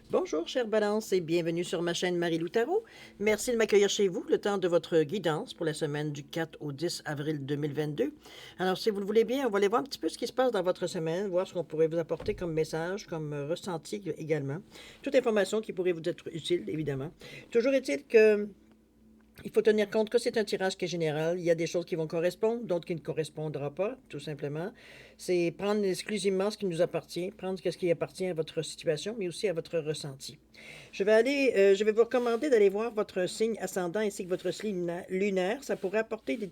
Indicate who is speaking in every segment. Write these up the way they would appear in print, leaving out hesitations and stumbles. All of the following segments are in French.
Speaker 1: Bonjour, chère Balance, et bienvenue sur ma chaîne Marie-Lou Tarot. Merci de m'accueillir chez vous le temps de votre guidance pour la semaine du 4 au 10 avril 2022. Alors, si vous le voulez bien, on va aller voir un petit peu ce qui se passe dans votre semaine, voir ce qu'on pourrait vous apporter comme message, comme ressenti également. Toute information qui pourrait vous être utile, évidemment. Toujours est-il que il faut tenir compte que c'est un tirage qui est général. Il y a des choses qui vont correspondre, d'autres qui ne correspondront pas, tout simplement. C'est prendre exclusivement ce qui nous appartient, prendre ce qui appartient à votre situation, mais aussi à votre ressenti. Je vais vous recommander d'aller voir votre signe ascendant ainsi que votre signe lunaire. Ça pourrait apporter des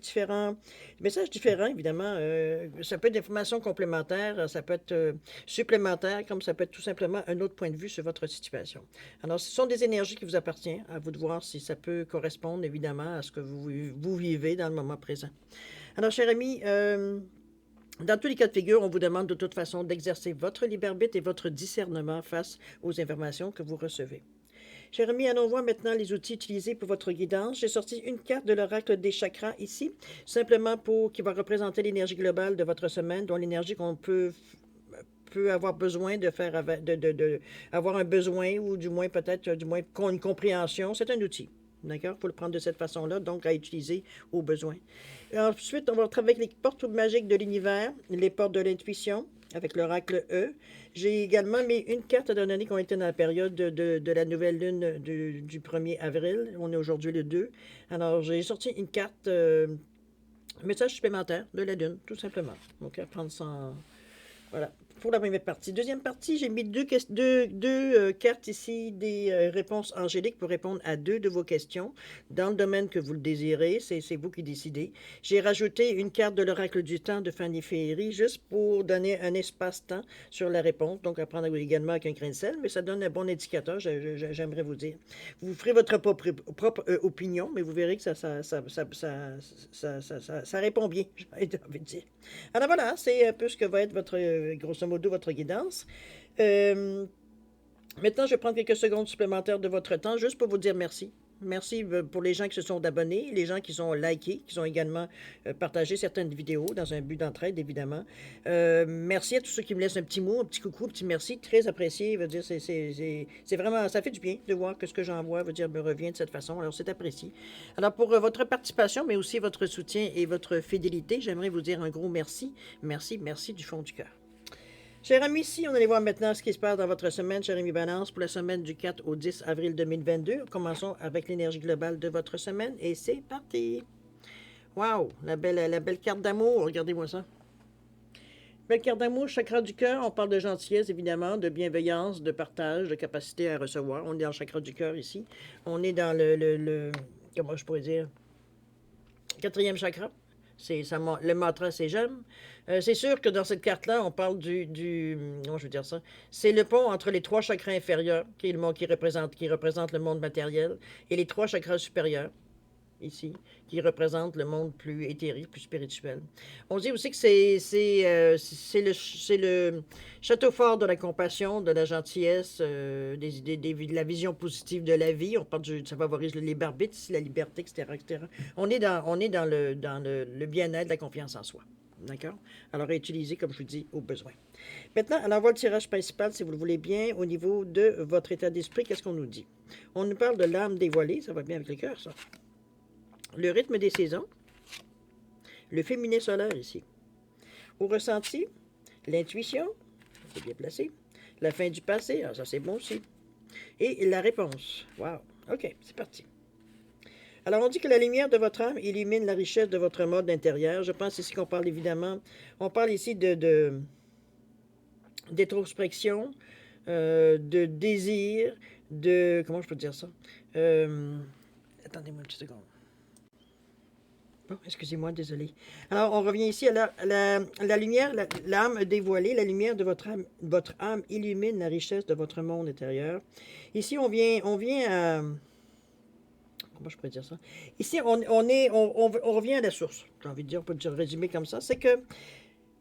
Speaker 1: messages différents, évidemment. Ça peut être des informations complémentaires, ça peut être supplémentaire, comme ça peut être tout simplement un autre point de vue sur votre situation. Alors, ce sont des énergies qui vous appartiennent. À vous de voir si ça peut correspondre, évidemment, à ce que vous vivez dans le moment présent. Alors, cher ami, dans tous les cas de figure, on vous demande de toute façon d'exercer votre libre arbitre et votre discernement face aux informations que vous recevez. Cher ami, allons voir maintenant les outils utilisés pour votre guidance. J'ai sorti une carte de l'oracle des chakras ici, simplement qui va représenter l'énergie globale de votre semaine, dont l'énergie qu'on peut avoir besoin de faire, avoir un besoin ou du moins peut-être une compréhension. C'est un outil. D'accord? Il faut le prendre de cette façon-là, donc à utiliser au besoin. Ensuite, on va travailler avec les portes magiques de l'univers, les portes de l'intuition, avec l'oracle E. J'ai également mis une carte à donner qui ont été dans la période de la nouvelle lune du 1er avril. On est aujourd'hui le 2. Alors, j'ai sorti une carte, message supplémentaire de la lune, tout simplement. Donc, à prendre ça. Voilà, pour la première partie. Deuxième partie, j'ai mis deux cartes ici, des réponses angéliques pour répondre à deux de vos questions dans le domaine que vous le désirez. C'est vous qui décidez. J'ai rajouté une carte de l'oracle du temps de Fanny Ferry juste pour donner un espace-temps sur la réponse. Donc, à prendre également avec un grain de sel, mais ça donne un bon indicateur, j'aimerais vous dire. Vous ferez votre propre opinion, mais vous verrez que ça répond bien, j'ai envie de dire. Alors voilà, c'est un peu ce que va être grosso modo, votre guidance. Maintenant, je vais prendre quelques secondes supplémentaires de votre temps juste pour vous dire merci. Merci pour les gens qui se sont abonnés, les gens qui sont likés, qui ont également partagé certaines vidéos dans un but d'entraide, évidemment. Merci à tous ceux qui me laissent un petit mot, un petit coucou, un petit merci, très apprécié. Veut dire, c'est vraiment, ça fait du bien de voir que ce que j'envoie, veut dire, me revient de cette façon. Alors, c'est apprécié. Alors, pour votre participation, mais aussi votre soutien et votre fidélité, j'aimerais vous dire un gros merci. Merci, merci du fond du cœur. Chers amis, ici, on allait voir maintenant ce qui se passe dans votre semaine, cher ami Balance, pour la semaine du 4 au 10 avril 2022. Commençons avec l'énergie globale de votre semaine et c'est parti! Wow! La belle carte d'amour, regardez-moi ça. Belle carte d'amour, chakra du cœur, on parle de gentillesse, évidemment, de bienveillance, de partage, de capacité à recevoir. On est dans le chakra du cœur ici. On est dans comment je pourrais dire, quatrième chakra. Le mantra, c'est j'aime. C'est sûr que dans cette carte-là, on parle comment je veux dire ça? C'est le pont entre les trois chakras inférieurs, qui représente le monde matériel, et les trois chakras supérieurs, ici, qui représentent le monde plus éthérique, plus spirituel. On dit aussi que c'est le château fort de la compassion, de la gentillesse, de la vision positive de la vie. On parle ça favorise le libre arbitre, la liberté, etc., etc. On est dans le bien-être, la confiance en soi. D'accord? Alors, à utiliser, comme je vous dis, au besoin. Maintenant, alors, on voit le tirage principal, si vous le voulez bien, au niveau de votre état d'esprit. Qu'est-ce qu'on nous dit? On nous parle de l'âme dévoilée. Ça va bien avec le cœur, ça. Le rythme des saisons, le féminin solaire ici. Au ressenti, l'intuition, c'est bien placé. La fin du passé, ça c'est bon aussi. Et la réponse. Wow. OK, c'est parti. Alors, on dit que la lumière de votre âme illumine la richesse de votre mode intérieur. Je pense ici qu'on parle évidemment, on parle ici d'introspection, de désir, comment je peux dire ça? Attendez-moi une petite seconde. Bon, excusez-moi, désolé. Alors, on revient ici à la lumière, l'âme dévoilée, la lumière de votre âme illumine la richesse de votre monde intérieur. Ici, on vient à... Comment je pourrais dire ça? Ici, on revient à la source. J'ai envie de dire, on peut le résumer comme ça. C'est que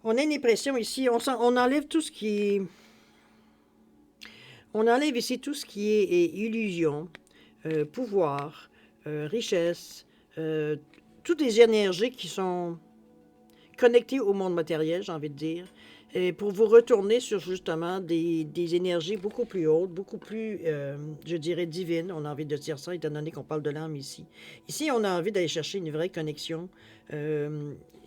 Speaker 1: on a une impression ici, on enlève tout ce qui est... On enlève ici tout ce qui est illusion, pouvoir, richesse, toutes les énergies qui sont connectées au monde matériel, j'ai envie de dire. et pour vous retourner sur justement des énergies beaucoup plus hautes, beaucoup plus, je dirais, divines. On a envie de dire ça, étant donné qu'on parle de l'âme ici. Ici, on a envie d'aller chercher une vraie connexion.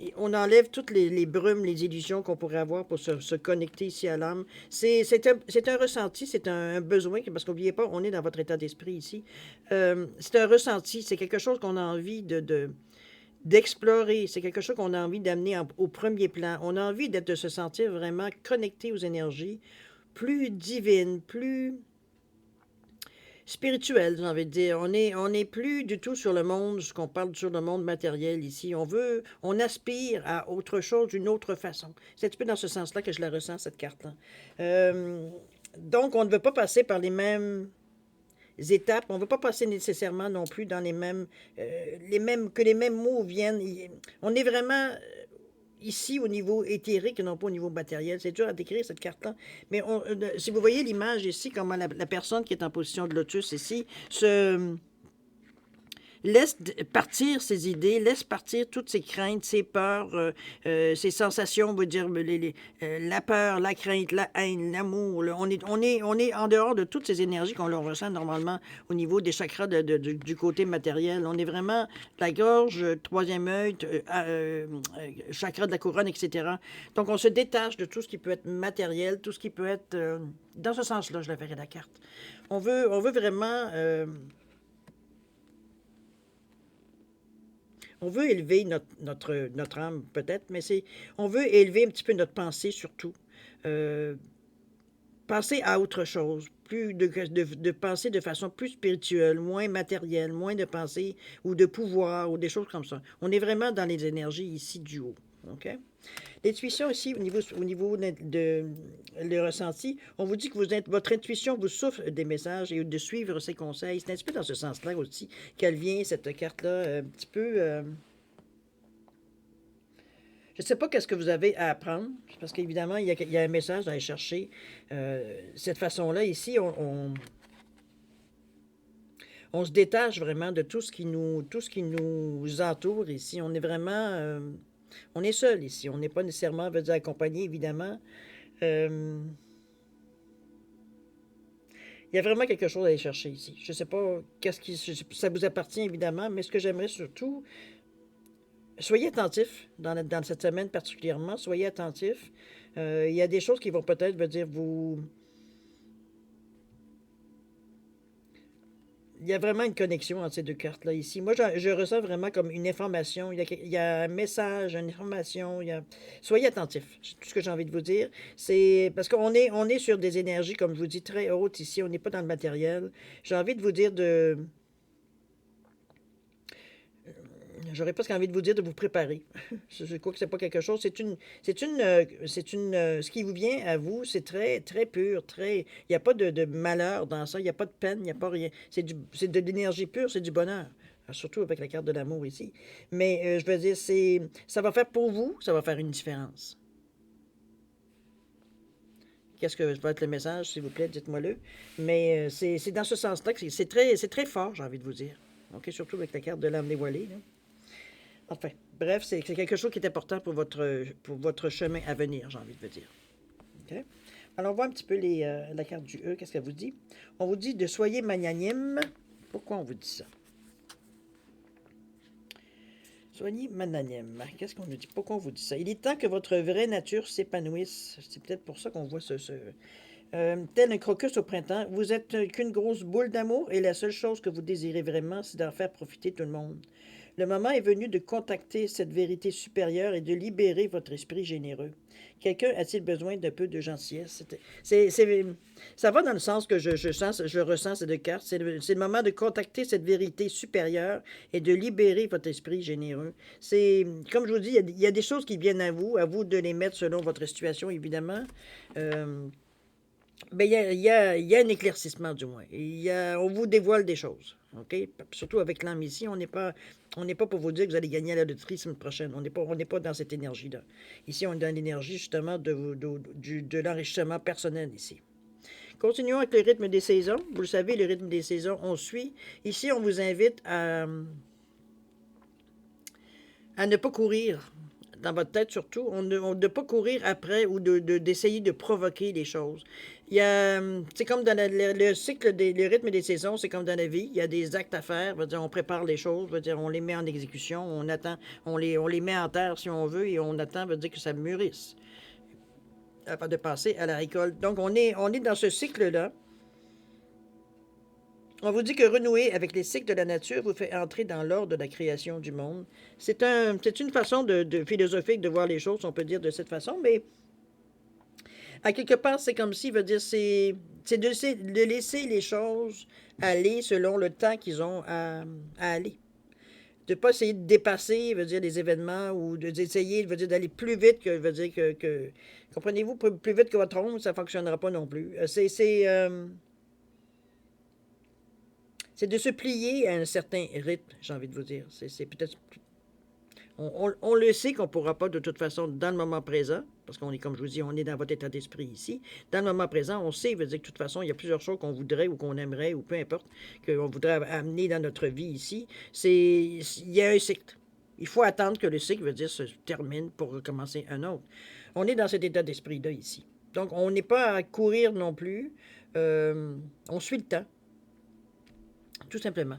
Speaker 1: Et on enlève toutes les brumes, les illusions qu'on pourrait avoir pour se connecter ici à l'âme. C'est un ressenti, c'est un besoin, parce qu'oubliez pas, on est dans votre état d'esprit ici. C'est un ressenti, c'est quelque chose qu'on a envie d'explorer. C'est quelque chose qu'on a envie d'amener au premier plan. On a envie de se sentir vraiment connecté aux énergies plus divines, plus spirituelles, j'ai envie de dire. On est plus du tout sur le monde, ce qu'on parle sur le monde matériel ici. On aspire à autre chose d'une autre façon. C'est un petit peu dans ce sens-là que je la ressens, cette carte-là. Donc, on ne veut pas passer par les mêmes étapes. On ne veut pas passer nécessairement non plus dans que les mêmes mots viennent. On est vraiment ici au niveau éthérique et non pas au niveau matériel. C'est dur à décrire cette carte-là. Mais si vous voyez l'image ici, comment la personne qui est en position de lotus ici laisse partir ses idées, laisse partir toutes ses craintes, ses peurs, ses sensations, on va dire la peur, la crainte, la haine, l'amour. On est en dehors de toutes ces énergies qu'on leur ressent normalement au niveau des chakras du côté matériel. On est vraiment la gorge, troisième œil, chakra de la couronne, etc. Donc, on se détache de tout ce qui peut être matériel, tout ce qui peut être... dans ce sens-là, je la verrai la carte. On veut vraiment... on veut élever notre âme, peut-être, mais on veut élever un petit peu notre pensée, surtout. Penser à autre chose, plus de penser de façon plus spirituelle, moins matérielle, moins de pensée ou de pouvoir ou des choses comme ça. On est vraiment dans les énergies ici du haut. OK? L'intuition ici, au niveau le ressenti, on vous dit que votre intuition vous souffle des messages et de suivre ses conseils. C'est un petit peu dans ce sens-là aussi qu'elle vient, cette carte-là, un petit peu... je ne sais pas qu'est-ce que vous avez à apprendre, parce qu'évidemment, il y a un message à aller chercher. Cette façon-là, ici, on se détache vraiment de tout ce qui nous entoure ici. On est vraiment... on est seul ici. On n'est pas nécessairement, veut dire, accompagné, évidemment. Il y a vraiment quelque chose à aller chercher ici. Je ne sais pas ça vous appartient, évidemment, mais ce que j'aimerais surtout... Soyez attentifs dans cette semaine particulièrement. Soyez attentifs. Il y a des choses qui vont peut-être, veut dire, vous... Il y a vraiment une connexion entre ces deux cartes-là ici. Moi, je ressens vraiment comme une information. Il y a un message, une information. Soyez attentifs. C'est tout ce que j'ai envie de vous dire. C'est parce qu'on est sur des énergies, comme je vous dis, très hautes ici. On n'est pas dans le matériel. J'ai envie de vous dire J'aurais presque envie de vous dire de vous préparer. Je crois que c'est pas quelque chose. Ce qui vous vient à vous, c'est très, très pur, très. Il n'y a pas de malheur dans ça. Il n'y a pas de peine. Il n'y a pas rien. C'est de l'énergie pure, c'est du bonheur. Surtout avec la carte de l'amour ici. Mais je veux dire, ça va faire pour vous, ça va faire une différence. Qu'est-ce que va être le message, s'il vous plaît, dites-moi-le. Mais c'est dans ce sens-là que c'est très fort, j'ai envie de vous dire. OK, surtout avec la carte de l'âme dévoilée, là. Enfin, bref, c'est quelque chose qui est important pour votre chemin à venir, j'ai envie de vous dire. OK? Alors, on voit un petit peu la carte du E. Qu'est-ce qu'elle vous dit? On vous dit de soyez magnanime. Pourquoi on vous dit ça? Soyez magnanime. Qu'est-ce qu'on nous dit? Pourquoi on vous dit ça? Il est temps que votre vraie nature s'épanouisse. C'est peut-être pour ça qu'on voit tel un crocus au printemps, vous êtes qu'une grosse boule d'amour et la seule chose que vous désirez vraiment, c'est d'en faire profiter tout le monde. Le moment est venu de contacter cette vérité supérieure et de libérer votre esprit généreux. Quelqu'un a-t-il besoin d'un peu de gentillesse? Ça va dans le sens que je ressens ces deux cartes. C'est le moment de contacter cette vérité supérieure et de libérer votre esprit généreux. Comme je vous dis, il y a des choses qui viennent à vous de les mettre selon votre situation, évidemment. Ben, il y a un éclaircissement, du moins. On vous dévoile des choses. OK? Surtout avec l'âme ici, on n'est pas pour vous dire que vous allez gagner à la loterie la semaine prochaine. On n'est pas dans cette énergie-là. Ici, on est dans l'énergie, justement, de l'enrichissement personnel, ici. Continuons avec le rythme des saisons. Vous le savez, le rythme des saisons, on suit. Ici, on vous invite à ne pas courir dans votre tête surtout, on ne pas courir après ou d'essayer de provoquer les choses. C'est comme dans le cycle le rythme des saisons, c'est comme dans la vie. Il y a des actes à faire. Veut dire, on prépare les choses, veut dire, on les met en exécution, on attend, on les met en terre si on veut et on attend, veut dire que ça mûrisse avant de passer à la récolte. Donc, on est dans ce cycle-là. On vous dit que renouer avec les cycles de la nature vous fait entrer dans l'ordre de la création du monde. C'est une façon philosophique de voir les choses, on peut dire de cette façon, mais à quelque part, c'est comme si, veut dire, c'est de laisser les choses aller selon le temps qu'ils ont à aller. De ne pas essayer de dépasser, veut dire, les événements ou d'essayer, veut dire, d'aller plus vite veut dire, comprenez-vous, plus vite que votre ombre, ça ne fonctionnera pas non plus. C'est de se plier à un certain rythme, j'ai envie de vous dire. C'est peut-être. On le sait qu'on ne pourra pas de toute façon dans le moment présent, parce qu'on est, comme je vous dis, on est dans votre état d'esprit ici. Dans le moment présent, on sait, veut dire que de toute façon, il y a plusieurs choses qu'on voudrait ou qu'on aimerait, ou peu importe, qu'on voudrait amener dans notre vie ici. Il y a un cycle. Il faut attendre que le cycle, veut dire, se termine pour recommencer un autre. On est dans cet état d'esprit-là ici. Donc, on n'est pas à courir non plus. On suit le temps. Tout simplement.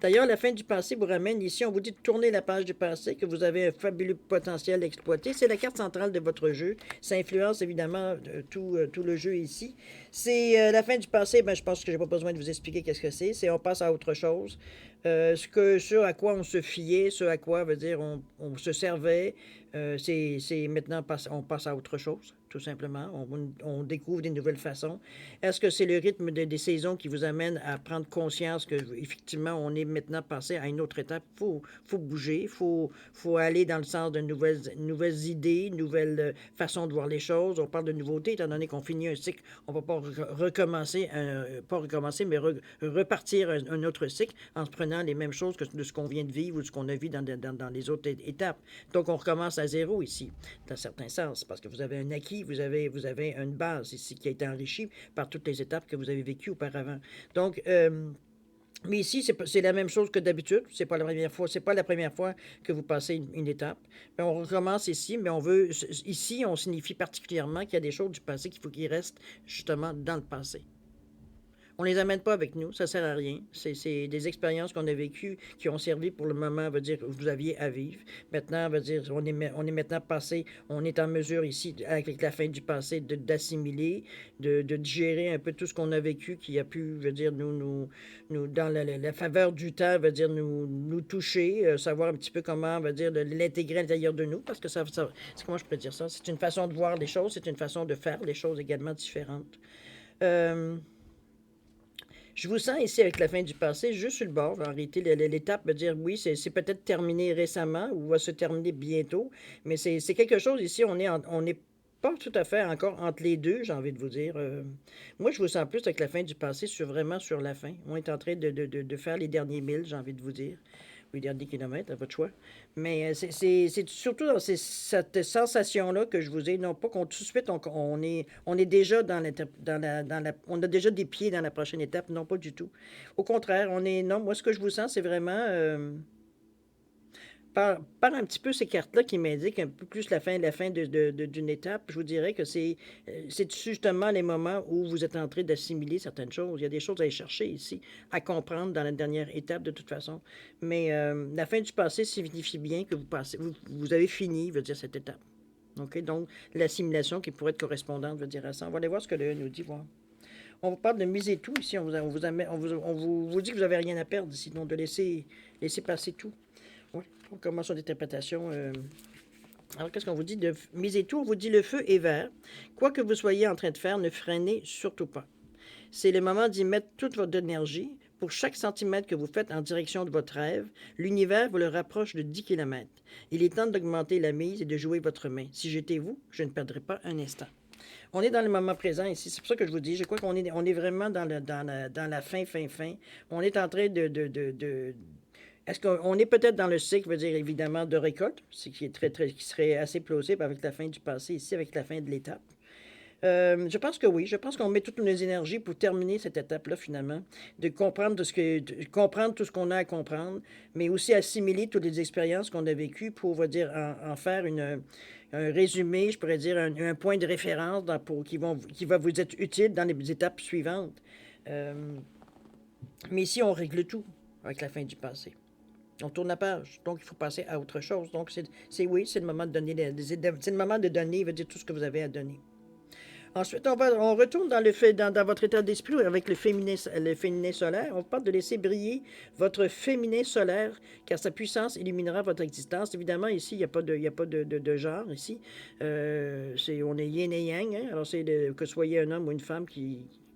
Speaker 1: D'ailleurs, la fin du passé vous ramène ici, on vous dit de tourner la page du passé, que vous avez un fabuleux potentiel à exploiter. C'est la carte centrale de votre jeu. Ça influence évidemment tout le jeu ici. C'est la fin du passé, je pense que je n'ai pas besoin de vous expliquer qu'est-ce que c'est. C'est on passe à autre chose. Ce à quoi on se fiait, ce à quoi veut dire on se servait, c'est maintenant on passe à autre chose, tout simplement. On découvre des nouvelles façons. Est-ce que c'est le rythme des saisons qui vous amène à prendre conscience que effectivement on est maintenant passé à une autre étape? Faut bouger, faut aller dans le sens de nouvelles idées, nouvelles façons de voir les choses. On parle de nouveautés, étant donné qu'on finit un cycle, on ne va pas recommencer, pas recommencer, mais repartir un autre cycle en se prenant les mêmes choses que de ce qu'on vient de vivre ou de ce qu'on a vu dans les autres étapes. Donc, on recommence à zéro ici, dans certains sens, parce que vous avez un acquis, vous avez une base ici qui a été enrichie par toutes les étapes que vous avez vécues auparavant. Donc, mais ici, c'est la même chose que d'habitude. C'est pas la première fois que vous passez une étape. Mais on recommence ici, mais ici, on signifie particulièrement qu'il y a des choses du passé qu'il faut qu'ils restent justement dans le passé. On ne les amène pas avec nous, ça ne sert à rien. C'est des expériences qu'on a vécues qui ont servi pour le moment, veut dire, que vous aviez à vivre. Maintenant, veut dire, on est maintenant passé, on est en mesure ici, avec la fin du passé, d'assimiler, de digérer un peu tout ce qu'on a vécu qui a pu, veut dire, nous dans la faveur du temps, veut dire, nous toucher, savoir un petit peu comment, veut dire, l'intégrer à l'intérieur de nous, parce que comment je peux dire ça? C'est une façon de voir les choses, c'est une façon de faire les choses également différentes. Je vous sens ici avec la fin du passé, juste sur le bord. En réalité, l'étape veut dire oui, c'est peut-être terminé récemment ou va se terminer bientôt, mais c'est quelque chose ici, on est pas tout à fait encore entre les deux, j'ai envie de vous dire. Moi, je vous sens plus avec la fin du passé, vraiment sur la fin. On est en train de faire les derniers milles, j'ai envie de vous dire. Ou les derniers kilomètres, à votre choix. Mais c'est surtout dans cette sensation-là que je vous ai, non pas qu'on tout de suite, on est déjà on a déjà des pieds dans la prochaine étape, non pas du tout. Au contraire, non, moi ce que je vous sens, c'est vraiment par un petit peu ces cartes-là qui m'indiquent un peu plus la fin d'une étape, je vous dirais que c'est justement les moments où vous êtes en train d'assimiler certaines choses. Il y a des choses à aller chercher ici, à comprendre dans la dernière étape de toute façon. Mais la fin du passé signifie bien que vous avez fini, veut dire, cette étape. OK? Donc, l'assimilation qui pourrait être correspondante, veut dire à ça. On va aller voir ce que le nous dit, voir. On vous parle de miser tout ici. On vous dit que vous n'avez rien à perdre, sinon de laisser passer tout. Oui, on commence son interprétation. Alors, qu'est-ce qu'on vous dit de miser tout? On vous dit le feu est vert. Quoi que vous soyez en train de faire, ne freinez surtout pas. C'est le moment d'y mettre toute votre énergie. Pour chaque centimètre que vous faites en direction de votre rêve, l'univers vous le rapproche de 10 km. Il est temps d'augmenter la mise et de jouer votre main. Si j'étais vous, je ne perdrais pas un instant. On est dans le moment présent ici. C'est pour ça que je vous dis, je crois qu'on est vraiment dans la fin. On est en train est-ce qu'on est peut-être dans le cycle, veut dire évidemment, de récolte, ce qui est qui serait assez plausible avec la fin du passé ici, avec la fin de l'étape. Je pense que oui. Je pense qu'on met toutes nos énergies pour terminer cette étape-là, finalement, de comprendre comprendre tout ce qu'on a à comprendre, mais aussi assimiler toutes les expériences qu'on a vécues pour, on va dire, en faire un résumé, je pourrais dire, un point de référence qui va vous être utile dans les étapes suivantes. Euh, mais ici, on règle tout avec la fin du passé. On tourne la page, donc il faut passer à autre chose. Donc, oui, c'est le moment de donner, c'est le moment de donner, veut dire tout ce que vous avez à donner. Ensuite, on retourne dans votre état d'esprit avec le féminin solaire. On parle de laisser briller votre féminin solaire, car sa puissance illuminera votre existence. Évidemment, ici, il n'y a pas de genre, ici. On est yin et yang, hein? Alors, que soyez un homme ou une femme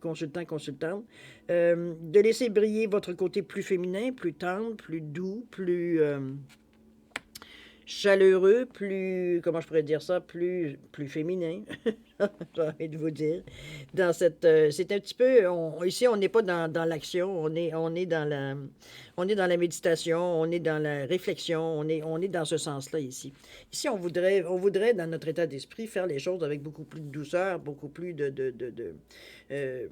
Speaker 1: consultante. De laisser briller votre côté plus féminin, plus tendre, plus doux, plus chaleureux, comment je pourrais dire ça, plus féminin, j'ai envie de vous dire. C'est un petit peu, ici on n'est pas dans l'action, on est dans la méditation, on est dans la réflexion, on est dans ce sens-là ici. Ici on voudrait dans notre état d'esprit faire les choses avec beaucoup plus de douceur, beaucoup plus euh,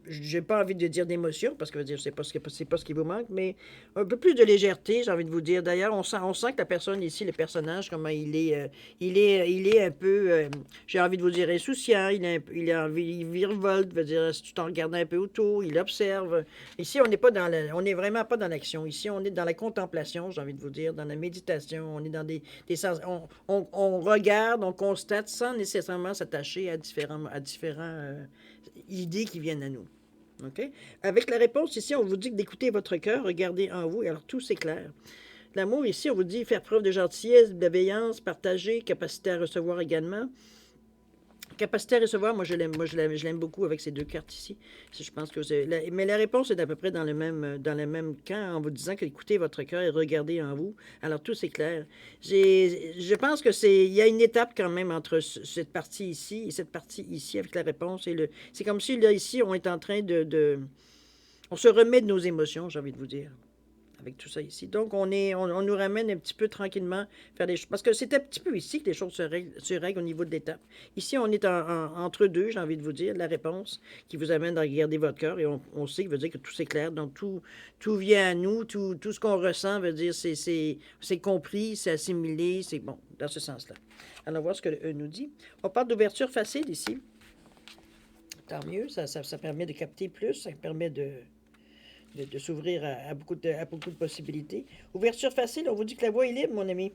Speaker 1: j'ai pas envie de dire d'émotion, parce que c'est pas ce qui vous manque, mais un peu plus de légèreté, j'ai envie de vous dire. D'ailleurs, on sent que la personne ici, le personnage, comment il est un peu, j'ai envie de vous dire, insouciant, il a envie, il virevolte, veut dire, si tu t'en regardes un peu autour, il observe. Ici, on n'est vraiment pas dans l'action. Ici, on est dans la contemplation, j'ai envie de vous dire, dans la méditation, on est dans des sens, on regarde, on constate sans nécessairement s'attacher à différents idées qui viennent à nous. OK? Avec la réponse ici, on vous dit d'écouter votre cœur, regardez en vous, et alors tout s'éclaire. L'amour ici, on vous dit faire preuve de gentillesse, de bienveillance, partager, capacité à recevoir également. Capacité à recevoir, moi je l'aime beaucoup avec ces deux cartes ici. Je pense que mais la réponse est à peu près dans le même camp en vous disant que écoutez votre cœur et regardez en vous. Alors tout c'est clair. Je pense que il y a une étape quand même entre cette partie ici et cette partie ici avec la réponse c'est comme si là ici on est en train on se remet de nos émotions, j'ai envie de vous dire, avec tout ça ici. Donc, on nous ramène un petit peu tranquillement faire des choses. Parce que c'est un petit peu ici que les choses se règlent au niveau de l'étape. Ici, on est entre deux, j'ai envie de vous dire, la réponse qui vous amène à regarder votre cœur. Et on sait que veut dire que tout s'éclaire. Donc, tout vient à nous. Tout ce qu'on ressent veut dire c'est compris, c'est assimilé. C'est bon, dans ce sens-là. Allons voir ce que le E nous dit. On parle d'ouverture facile ici. Tant mieux, ça permet de capter plus, ça permet de s'ouvrir à beaucoup de possibilités. Ouverture facile, on vous dit que la voie est libre, mon ami.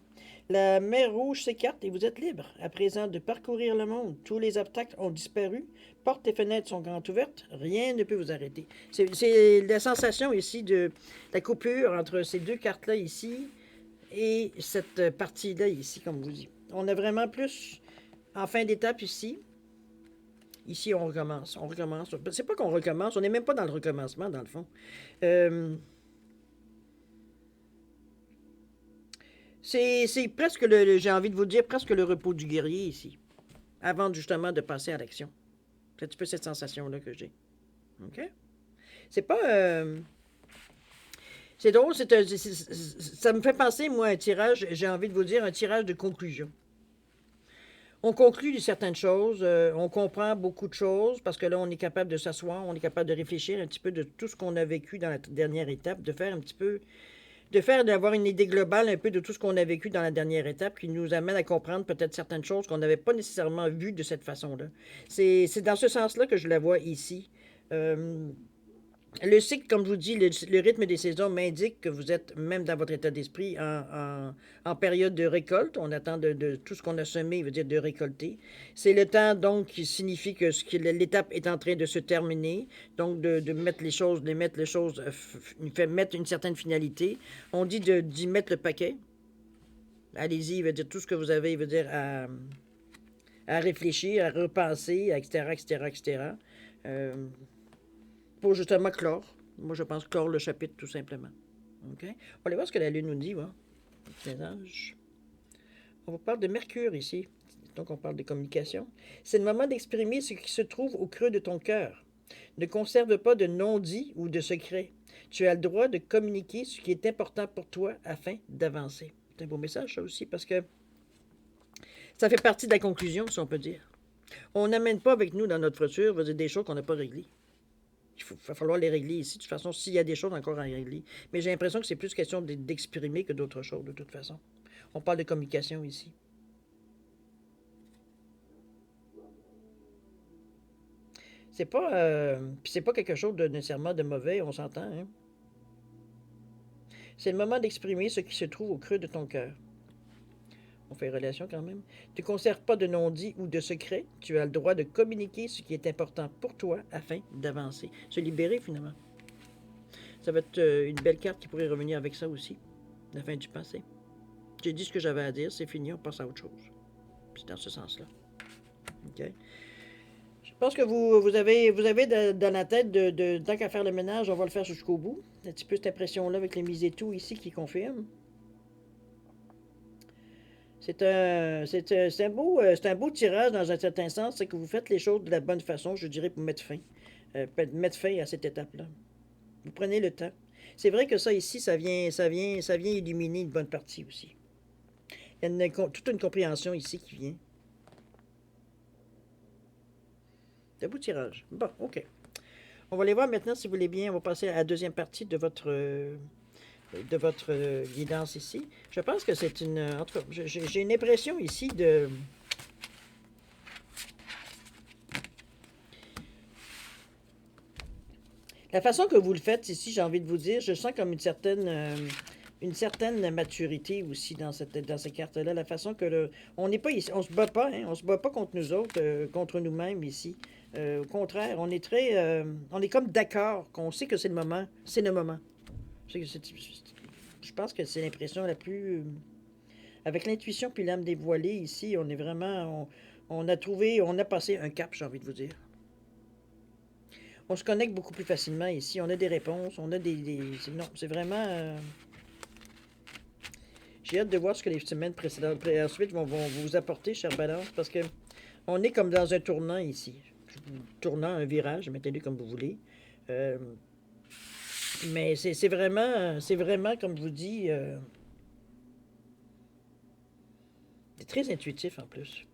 Speaker 1: La mer rouge s'écarte et vous êtes libre, à présent, de parcourir le monde. Tous les obstacles ont disparu. Portes et fenêtres sont grandes ouvertes. Rien ne peut vous arrêter. C'est la sensation ici de la coupure entre ces deux cartes-là ici et cette partie-là ici, comme je vous dis. On a vraiment plus en fin d'étape ici. Ici, on recommence. C'est pas qu'on recommence, on n'est même pas dans le recommencement, dans le fond. C'est presque j'ai envie de vous dire, presque le repos du guerrier ici, avant justement de passer à l'action. C'est un petit peu cette sensation-là que j'ai. OK? C'est pas... c'est drôle, ça me fait penser, moi, un tirage, j'ai envie de vous dire, un tirage de conclusion. On conclut certaines choses, on comprend beaucoup de choses, parce que là, on est capable de s'asseoir, on est capable de réfléchir un petit peu de tout ce qu'on a vécu dans la dernière étape, d'avoir une idée globale un peu de tout ce qu'on a vécu dans la dernière étape, qui nous amène à comprendre peut-être certaines choses qu'on n'avait pas nécessairement vues de cette façon-là. C'est dans ce sens-là que je la vois ici. Le cycle, comme je vous dis, le rythme des saisons m'indique que vous êtes, même dans votre état d'esprit, en période de récolte. On attend de tout ce qu'on a semé, veut dire de récolter. C'est le temps, donc, qui signifie que l'étape est en train de se terminer. Donc, de mettre les choses, mettre une certaine finalité. On dit d'y mettre le paquet. Allez-y, veut dire tout ce que vous avez, veut dire à réfléchir, à repenser, etc., etc., etc. Pour justement clore. Moi, je pense clore le chapitre, tout simplement. OK? On va aller voir ce que la Lune nous dit, va. On parle de Mercure ici. Donc, on parle de communication. C'est le moment d'exprimer ce qui se trouve au creux de ton cœur. Ne conserve pas de non-dit ou de secret. Tu as le droit de communiquer ce qui est important pour toi afin d'avancer. C'est un beau message, ça aussi, parce que ça fait partie de la conclusion, si on peut dire. On n'amène pas avec nous dans notre voiture des choses qu'on n'a pas réglées. Va falloir les régler ici. De toute façon, s'il y a des choses encore à régler. Mais j'ai l'impression que c'est plus question d'exprimer que d'autres choses, de toute façon. On parle de communication ici. C'est pas quelque chose de nécessairement de mauvais, on s'entend, hein? C'est le moment d'exprimer ce qui se trouve au creux de ton cœur. On fait relation quand même. Tu ne conserves pas de non-dit ou de secret. Tu as le droit de communiquer ce qui est important pour toi afin d'avancer. Se libérer, finalement. Ça va être une belle carte qui pourrait revenir avec ça aussi. La fin du passé. J'ai dit ce que j'avais à dire, c'est fini, on passe à autre chose. C'est dans ce sens-là. OK? Je pense que vous avez dans la tête tant qu'à faire le ménage, on va le faire jusqu'au bout. Un petit peu cette impression-là avec les mises et tout ici qui confirme. C'est un beau tirage dans un certain sens, c'est que vous faites les choses de la bonne façon, je dirais, pour mettre fin à cette étape-là. Vous prenez le temps. C'est vrai que ça ici, ça vient illuminer une bonne partie aussi. Il y a toute une compréhension ici qui vient. C'est un beau tirage. Bon, OK. On va aller voir maintenant, si vous voulez bien. On va passer à la deuxième partie de votre guidance ici. Je pense que c'est une... En tout cas, j'ai une impression ici de... La façon que vous le faites ici, j'ai envie de vous dire, je sens comme une certaine maturité aussi dans ces cartes-là. La façon que on n'est pas ici, on se bat pas, hein, on se bat pas contre nous autres, contre nous-mêmes ici. Au contraire, on est on est comme d'accord qu'on sait que c'est le moment. C'est le moment. Je pense que c'est l'impression la plus... avec l'intuition puis l'âme dévoilée ici, on est vraiment... On a passé un cap, j'ai envie de vous dire. On se connecte beaucoup plus facilement ici. On a des réponses, on a non, c'est vraiment... J'ai hâte de voir ce que les semaines précédentes ensuite vont vous apporter, chère Balance, parce que on est comme dans un tournant ici. Tournant, un virage, mettez-le comme vous voulez. Mais c'est vraiment, comme je vous dis, c'est très intuitif en plus.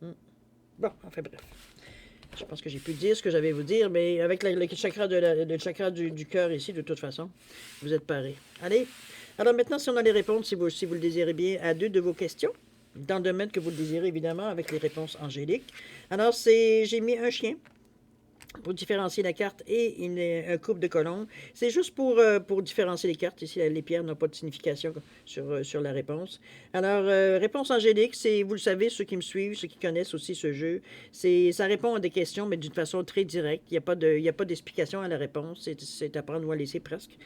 Speaker 1: Bon, enfin bref. Je pense que j'ai pu dire ce que j'avais à vous dire, mais avec le chakra, le chakra du cœur ici, de toute façon, vous êtes parés. Allez, alors maintenant, si on a les réponses, si vous le désirez bien, à 2 de vos questions, dans le domaine que vous le désirez, évidemment, avec les réponses angéliques. Alors, j'ai mis un chien pour différencier la carte et un couple de colombes. C'est juste pour différencier les cartes. Ici, les pierres n'ont pas de signification sur la réponse. Alors, réponse angélique, c'est, vous le savez, ceux qui me suivent, ceux qui connaissent aussi ce jeu, ça répond à des questions, mais d'une façon très directe. Il n'y a pas d'explication à la réponse. C'est à prendre ou à laisser presque.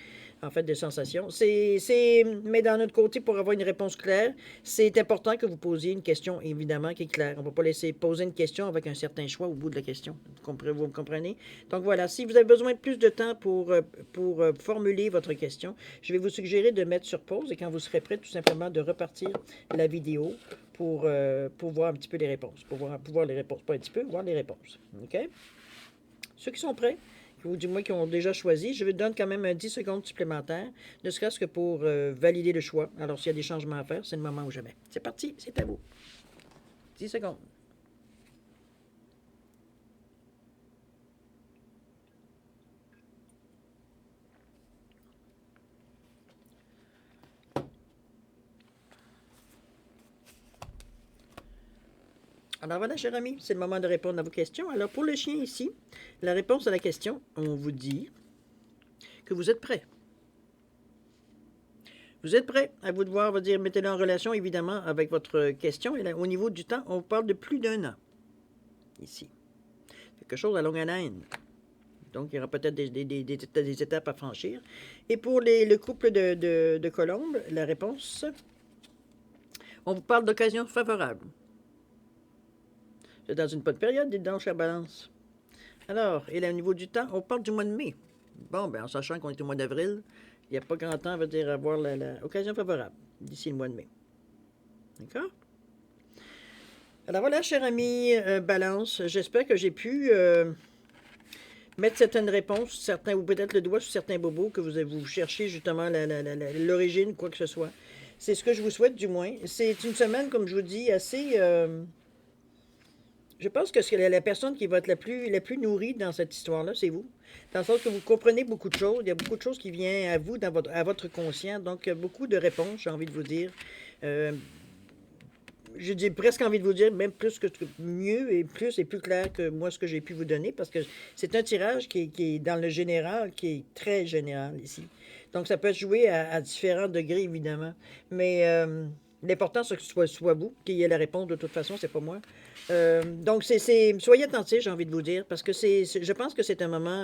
Speaker 1: En fait, de sensations. Mais d'un autre côté, pour avoir une réponse claire, c'est important que vous posiez une question, évidemment, qui est claire. On ne va pas laisser poser une question avec un certain choix au bout de la question. Vous me comprenez? Donc voilà, si vous avez besoin de plus de temps pour formuler votre question, je vais vous suggérer de mettre sur pause et quand vous serez prêt, tout simplement de repartir la vidéo pour voir un petit peu les réponses. Pour voir les réponses. Pas un petit peu, voir les réponses. OK? Ceux qui sont prêts, ou du moins qui ont déjà choisi, je vous donne quand même 10 secondes supplémentaires, ne serait-ce que pour valider le choix. Alors, s'il y a des changements à faire, c'est le moment ou jamais. C'est parti, c'est à vous. 10 secondes. Alors voilà, cher ami, c'est le moment de répondre à vos questions. Alors, pour le chien ici, la réponse à la question, on vous dit que vous êtes prêt. Vous êtes prêt? À vous de voir, on va dire, mettez-le en relation, évidemment, avec votre question. Et là, au niveau du temps, on parle de plus d'1 an. Ici. Quelque chose à longue haleine. Donc, il y aura peut-être des étapes à franchir. Et pour le couple de colombes, la réponse, on vous parle d'occasion favorable. C'est dans une bonne période, dites donc, chère Balance. Alors, et là, au niveau du temps, on parle du mois de mai. Bon, ben en sachant qu'on est au mois d'avril, il n'y a pas grand temps, on va dire, à avoir l'occasion favorable d'ici le mois de mai. D'accord? Alors voilà, cher ami Balance, j'espère que j'ai pu mettre certaines réponses, ou peut-être le doigt sur certains bobos que vous cherchez justement l'origine, quoi que ce soit. C'est ce que je vous souhaite, du moins. C'est une semaine, comme je vous dis, assez... je pense que la personne qui va être la plus nourrie dans cette histoire-là, c'est vous. Dans le sens que vous comprenez beaucoup de choses. Il y a beaucoup de choses qui viennent à vous, à votre conscient. Donc, beaucoup de réponses, j'ai envie de vous dire. Euh, j'ai presque envie de vous dire, même plus que mieux et plus clair que moi, ce que j'ai pu vous donner, parce que c'est un tirage qui est dans le général, qui est très général ici. Donc, ça peut être joué à différents degrés, évidemment. Mais l'important, c'est que ce soit vous qui ayez la réponse, de toute façon, c'est pas moi. Donc, soyez attentifs, j'ai envie de vous dire, parce que je pense que c'est un moment...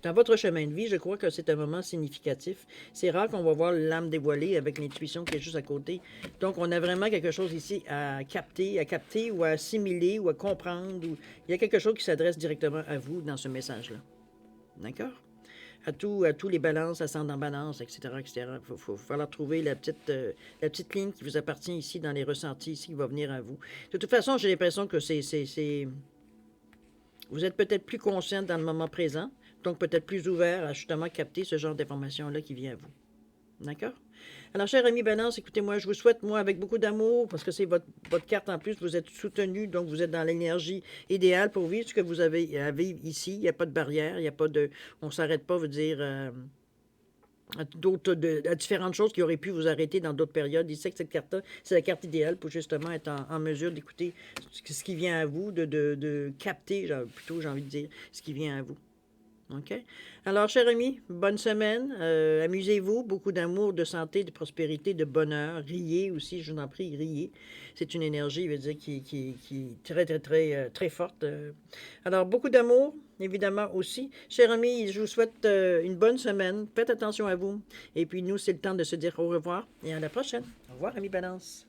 Speaker 1: dans votre chemin de vie, je crois que c'est un moment significatif. C'est rare qu'on va voir l'âme dévoilée avec l'intuition qui est juste à côté. Donc, on a vraiment quelque chose ici à capter ou à assimiler ou à comprendre. Il y a quelque chose qui s'adresse directement à vous dans ce message-là. D'accord? À tous les balances, ascendant balance, etc., etc. Il faut falloir trouver la petite ligne qui vous appartient ici dans les ressentis ici qui va venir à vous. De toute façon, j'ai l'impression que vous êtes peut-être plus conscient dans le moment présent, donc peut-être plus ouvert à justement capter ce genre d'information-là qui vient à vous. D'accord? Alors, cher ami Balance, écoutez-moi, je vous souhaite, moi, avec beaucoup d'amour, parce que c'est votre carte en plus, vous êtes soutenu, donc vous êtes dans l'énergie idéale pour vivre ce que vous avez à vivre ici. Il n'y a pas de barrière, il n'y a pas de... On ne s'arrête pas, vous dire... à différentes choses qui auraient pu vous arrêter dans d'autres périodes. Il sait que cette carte-là, c'est la carte idéale pour justement être en mesure d'écouter ce qui vient à vous, de capter, plutôt, j'ai envie de dire, ce qui vient à vous. OK? Alors, chers amis, bonne semaine. Amusez-vous. Beaucoup d'amour, de santé, de prospérité, de bonheur. Riez aussi, je vous en prie, riez. C'est une énergie, je veux dire, qui est très, très, très, très forte. Alors, beaucoup d'amour, évidemment, aussi. Chers amis, je vous souhaite une bonne semaine. Faites attention à vous. Et puis, nous, c'est le temps de se dire au revoir et à la prochaine. Au revoir, amis Balance.